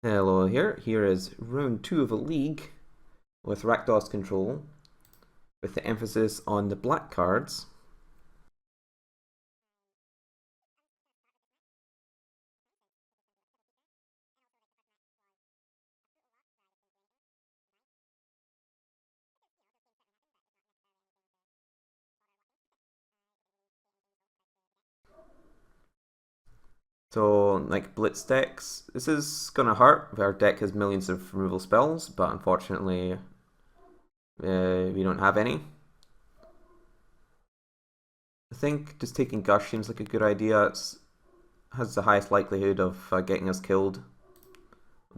Hello here. Here is round 2 of a league with Rakdos control, with the emphasis on the black cards. So, like Blitz decks, this is gonna hurt. Our deck has millions of removal spells, but unfortunately, we don't have any. I think just taking Gush seems like a good idea. It has the highest likelihood of getting us killed,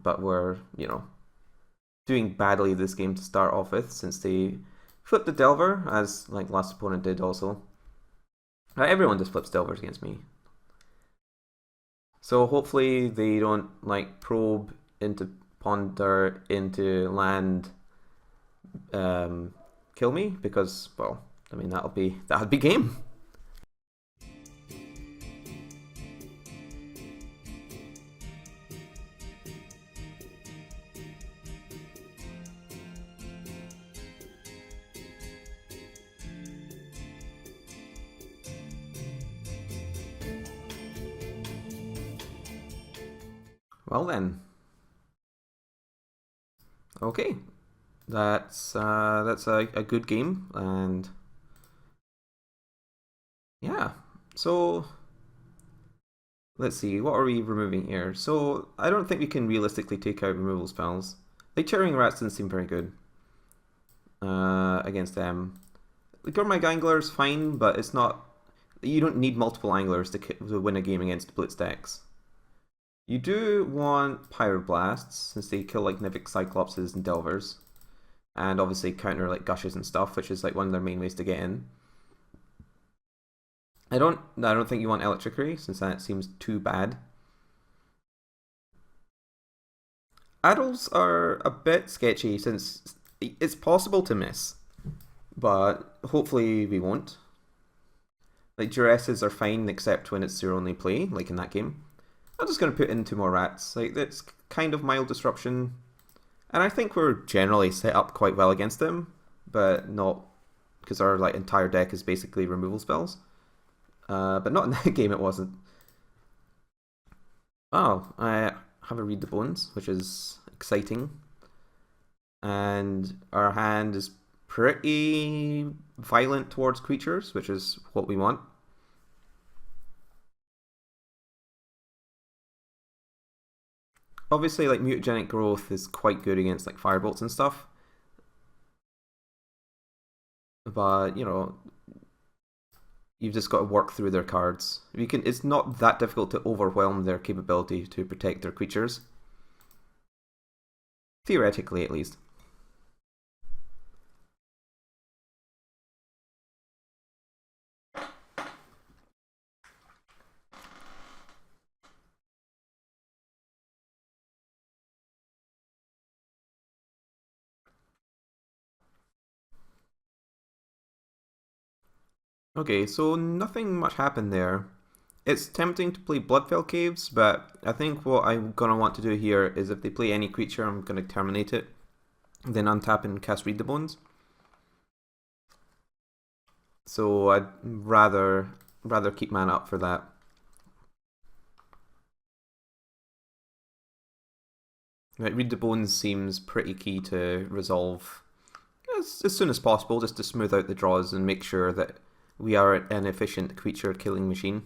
but we're, doing badly this game to start off with, since they flipped the Delver, as like last opponent did also. Everyone just flips Delvers against me. So hopefully they don't like probe into ponder into land, kill me, because, well, I mean that'll be game. Well then. Okay. That's a good game, and yeah. So let's see, what are we removing here? So I don't think we can realistically take out removal spells. Like Chittering Rats doesn't seem very good against them. The Gormag Angler is fine, but it's not. You don't need multiple anglers to win a game against Blitz decks. You do want Pyroblasts, since they kill like Nivik Cyclopses and Delvers, and obviously counter like Gushes and stuff, which is like one of their main ways to get in. I don't think you want Electricity, since that seems too bad. Addles are a bit sketchy, since it's possible to miss, but hopefully we won't. Like Duresses are fine, except when it's your only play, like in that game. I'm just going to put in 2 more rats. Like, that's kind of mild disruption. And I think we're generally set up quite well against them, but not because our like entire deck is basically removal spells. But not in that game, it wasn't. Oh, I have a Read the Bones, which is exciting. And our hand is pretty violent towards creatures, which is what we want. Obviously, like Mutagenic Growth is quite good against like Firebolts and stuff, but you've just got to work through their cards. It's not that difficult to overwhelm their capability to protect their creatures, theoretically at least. Okay, so nothing much happened there. It's tempting to play Bloodfell Caves, but I think what I'm going to want to do here is if they play any creature, I'm going to terminate it, then untap and cast Read the Bones. So I'd rather keep mana up for that. Right, Read the Bones seems pretty key to resolve as soon as possible, just to smooth out the draws and make sure that we are an efficient creature killing machine.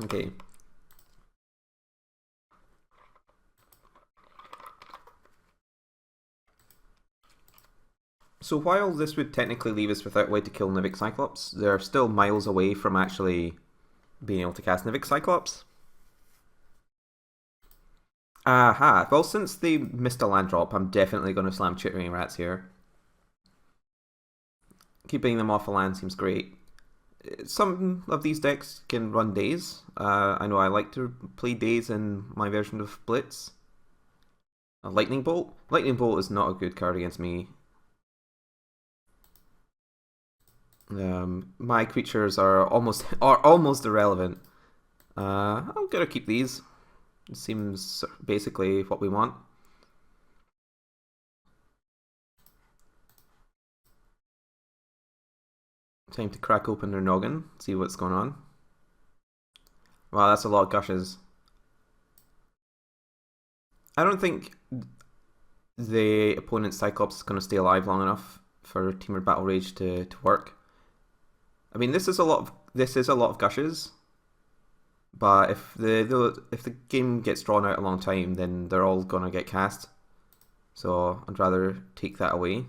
Okay. So while this would technically leave us without a way to kill Nivik Cyclops, they're still miles away from actually being able to cast Nivik Cyclops. Aha, well, since they missed a land drop, I'm definitely going to slam Chittering Rats here. Keeping them off a land seems great. Some of these decks can run Daze. I know I like to play Daze in my version of Blitz. A Lightning Bolt? Lightning Bolt is not a good card against me. My creatures are almost irrelevant. I'm gonna keep these. It seems basically what we want. Time to crack open their noggin, see what's going on. Wow, that's a lot of gushes. I don't think the opponent's Cyclops is going to stay alive long enough for Temur Battle Rage to work. I mean, this is a lot of gushes, but if the game gets drawn out a long time, then they're all going to get cast. So I'd rather take that away.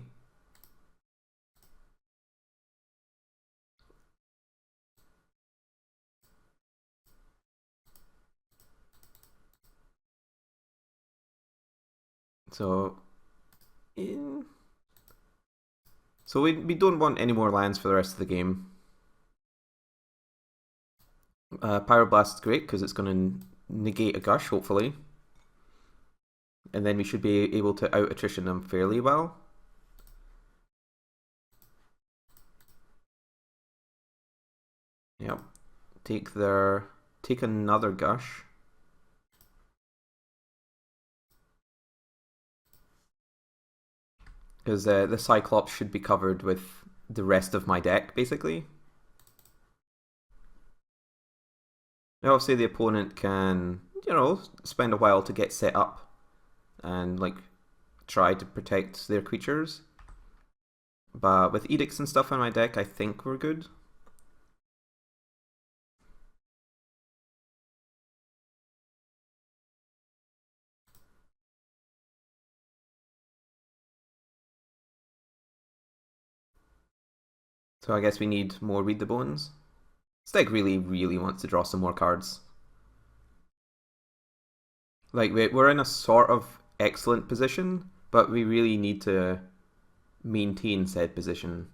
So, we don't want any more lands for the rest of the game. Pyroblast is great because it's going to negate a gush, hopefully. And then we should be able to out-attrition them fairly well. Yep. Take another gush. Because the Cyclops should be covered with the rest of my deck, basically. Now, obviously, the opponent can, spend a while to get set up and, try to protect their creatures. But with edicts and stuff on my deck, I think we're good. So I guess we need more Read the Bones. This deck really, really wants to draw some more cards. We're in a sort of excellent position, but we really need to maintain said position.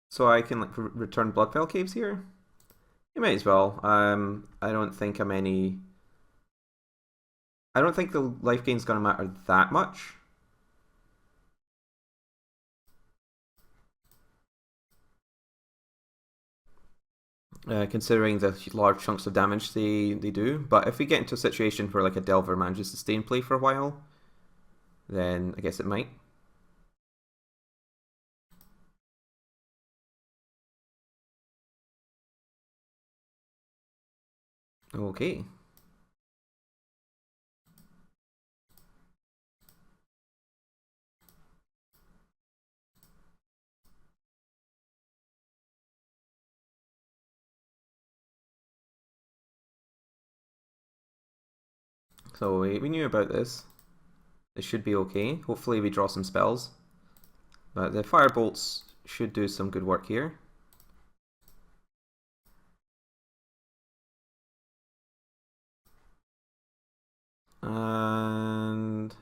So I can return Bloodfell Caves here? You might as well. I don't think I don't think the life gain's gonna matter that much. Considering the large chunks of damage they do. But if we get into a situation where a Delver manages to stay in play for a while, then I guess it might. Okay. So we knew about this. This should be okay. Hopefully we draw some spells. But the Firebolts should do some good work here. And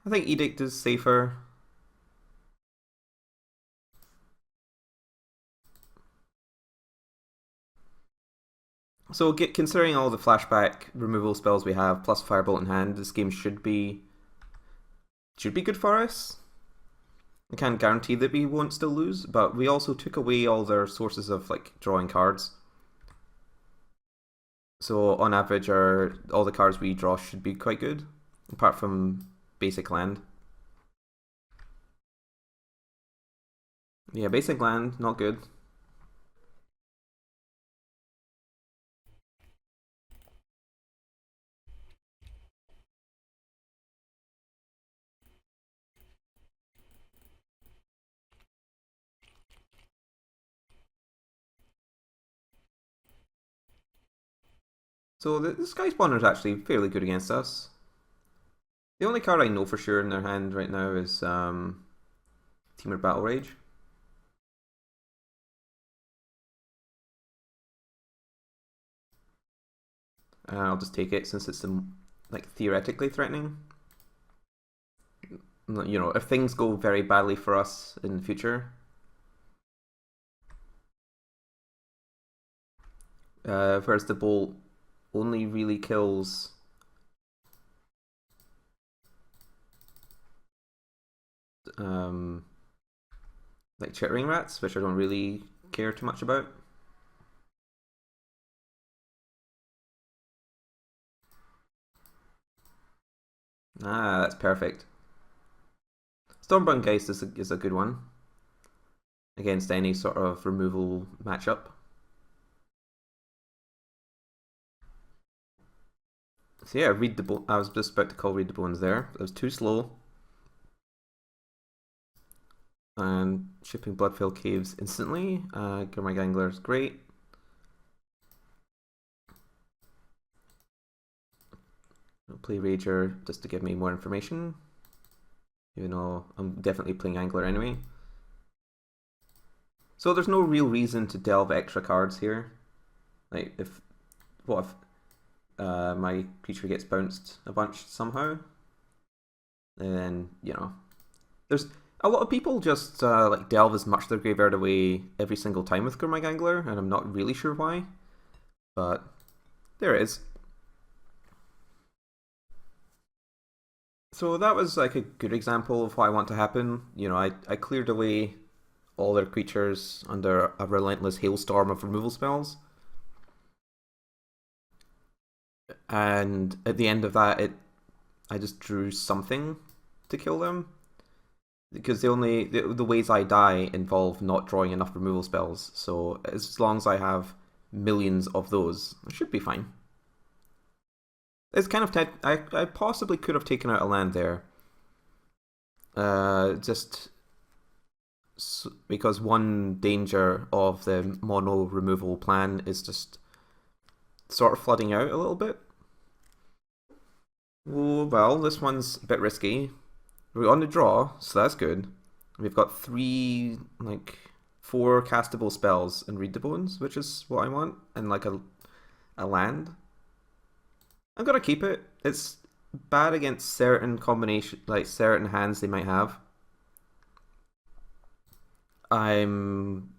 I think Edict is safer. So considering all the flashback removal spells we have, plus Firebolt in hand, this game should be good for us. I can't guarantee that we won't still lose, but we also took away all their sources of drawing cards. So on average, all the cards we draw should be quite good, apart from basic land. Yeah, basic land, not good. So the Sky Spawner is actually fairly good against us. The only card I know for sure in their hand right now is Temur Battle Rage. I'll just take it since it's theoretically threatening. If things go very badly for us in the future. Whereas the bolt only really kills um, like chittering rats, which I don't really care too much about. Ah, that's perfect. Stormbound Geist is a good one against any sort of removal matchup. So yeah, read the bone. I was just about to call read the bones there. It was too slow. And shipping Bloodfell Caves instantly. Gurmag Angler is great. I'll play Rager just to give me more information. Even though I'm definitely playing Angler anyway. So there's no real reason to delve extra cards here. Like what if my creature gets bounced a bunch somehow? Then there's a lot of people just like delve as much of their graveyard away every single time with Gurmag Angler, and I'm not really sure why. But there it is. So that was like a good example of what I want to happen. I cleared away all their creatures under a relentless hailstorm of removal spells. And at the end of that, I just drew something to kill them. Because the ways I die involve not drawing enough removal spells. So as long as I have millions of those, I should be fine. It's kind of I possibly could have taken out a land there. Just because one danger of the mono removal plan is just sort of flooding out a little bit. Oh, well, this one's a bit risky. We're on the draw, so that's good. We've got 4 castable spells and Read the Bones, which is what I want, and like a land. I'm gonna keep it. It's bad against certain combination, like certain hands they might have. And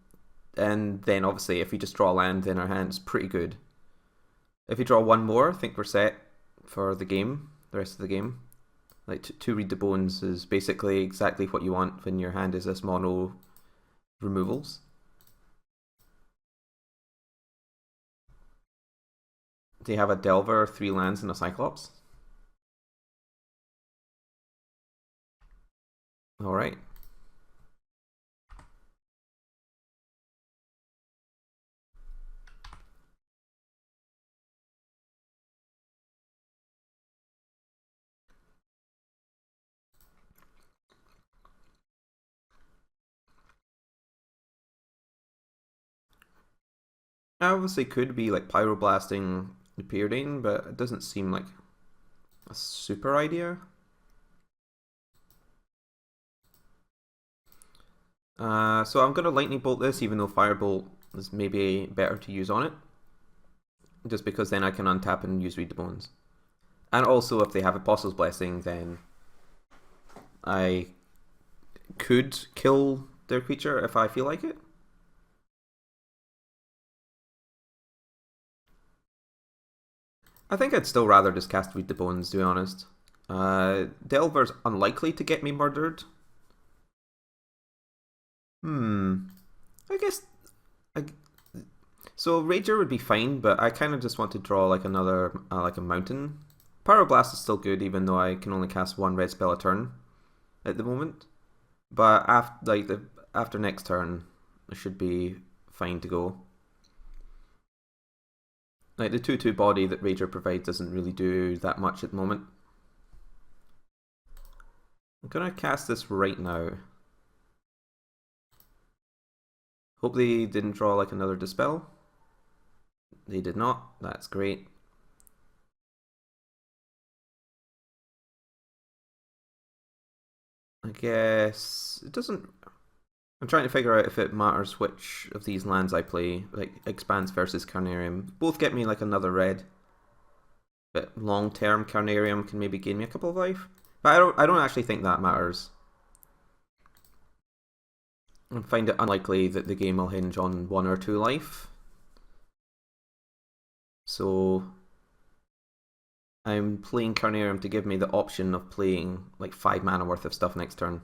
then obviously if we just draw a land, then our hand's pretty good. If we draw one more, I think we're set for the game, the rest of the game. Like to Read the Bones is basically exactly what you want when your hand is this mono removals. Do you have a Delver, 3 lands, and a Cyclops? Alright. I obviously could be like Pyroblasting the Preordain, but it doesn't seem like a super idea. So I'm going to Lightning Bolt this, even though Firebolt is maybe better to use on it. Just because then I can untap and use Read the Bones. And also if they have Apostle's Blessing, then I could kill their creature if I feel like it. I think I'd still rather just cast Read the Bones, to be honest. Delver's unlikely to get me murdered. I guess... So Rager would be fine, but I kind of just want to draw like another, like a mountain. Pyroblast is still good, even though I can only cast 1 red spell a turn at the moment. But after next turn, I should be fine to go. Like the 2/2 body that Rager provides doesn't really do that much at the moment. I'm gonna cast this right now. Hope they didn't draw like another Dispel. They did not. That's great. I guess it doesn't... I'm trying to figure out if it matters which of these lands I play, like Expanse versus Carnarium. Both get me like another red. But long-term Carnarium can maybe gain me a couple of life. But I don't actually think that matters. I find it unlikely that the game will hinge on 1 or 2 life. So I'm playing Carnarium to give me the option of playing like 5 mana worth of stuff next turn.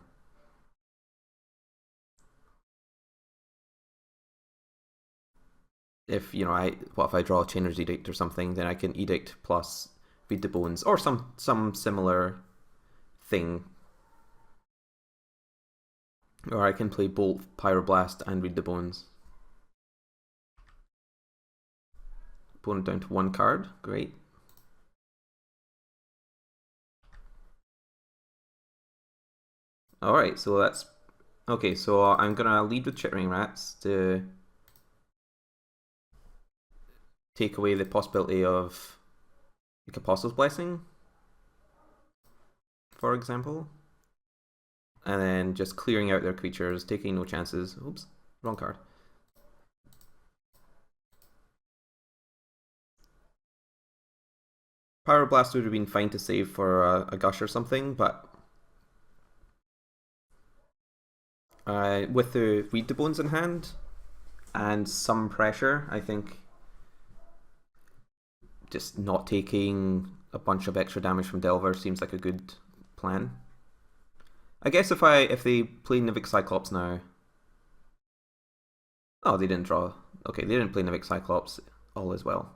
if, you know, what if I draw a Chainer's Edict or something, then I can Edict plus Read the Bones, or some similar thing. Or I can play Bolt, Pyroblast, and Read the Bones. Opponent down to 1 card, great. Alright, so that's... Okay, so I'm gonna lead with Chittering Rats to take away the possibility of like Apostle's Blessing, for example. And then just clearing out their creatures, taking no chances. Oops, wrong card. Pyroblast would have been fine to save for a Gush or something, but with the Read the Bones in hand and some pressure, I think just not taking a bunch of extra damage from Delver seems like a good plan. I guess if they play Nivik Cyclops now... Oh, they didn't draw. Okay, they didn't play Nivik Cyclops. All is well.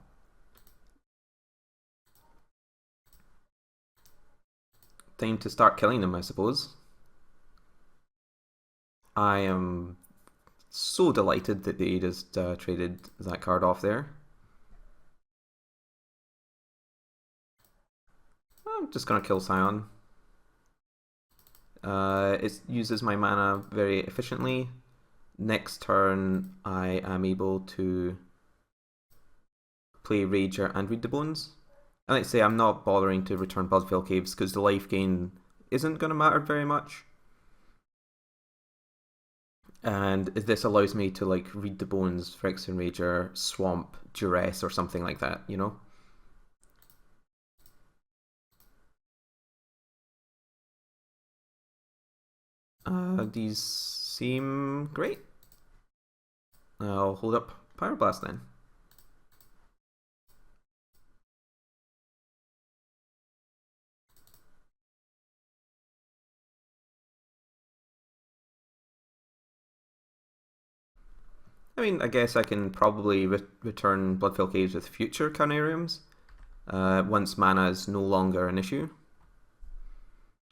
Time to start killing them, I suppose. I am so delighted that they just traded that card off there. I'm just gonna kill Scion. It uses my mana very efficiently. Next turn, I am able to play Rager and Read the Bones. And like I say, I'm not bothering to return Bloodfell Caves because the life gain isn't going to matter very much. And this allows me to like Read the Bones, Phyrexian Rager, Swamp, Duress, or something like that, you know? These seem great. I'll hold up Pyroblast then. I mean, I guess I can probably return Bloodfell Caves with future Carnariums once mana is no longer an issue.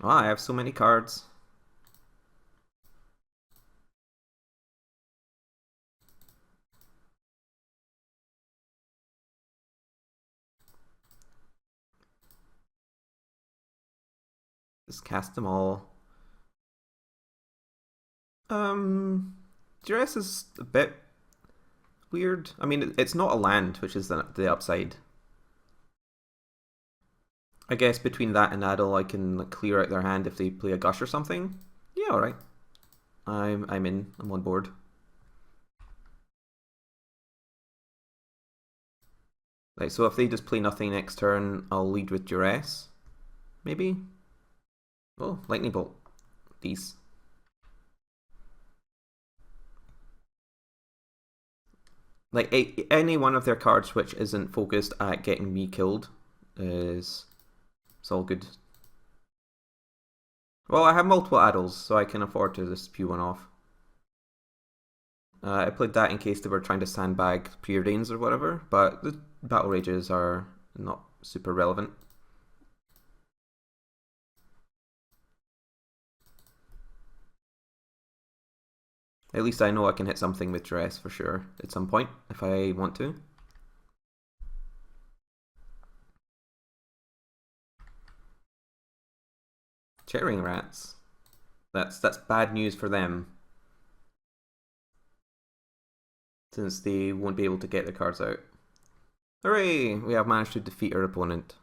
Ah, I have so many cards. Just cast them all. Duress is a bit weird. I mean, it's not a land, which is the upside. I guess between that and Adel, I can clear out their hand if they play a Gush or something. Yeah, alright. I'm in. I'm on board. Right, so if they just play nothing next turn, I'll lead with Duress. Maybe? Oh, Lightning Bolt. These. Like, any one of their cards which isn't focused at getting me killed is... It's all good. Well, I have multiple Adels, so I can afford to just spew one off. I played that in case they were trying to sandbag Preordains or whatever, but the Battle Rages are not super relevant. At least I know I can hit something with Duress for sure at some point if I want to. Chittering Rats. That's bad news for them, since they won't be able to get their cards out. Hooray! We have managed to defeat our opponent.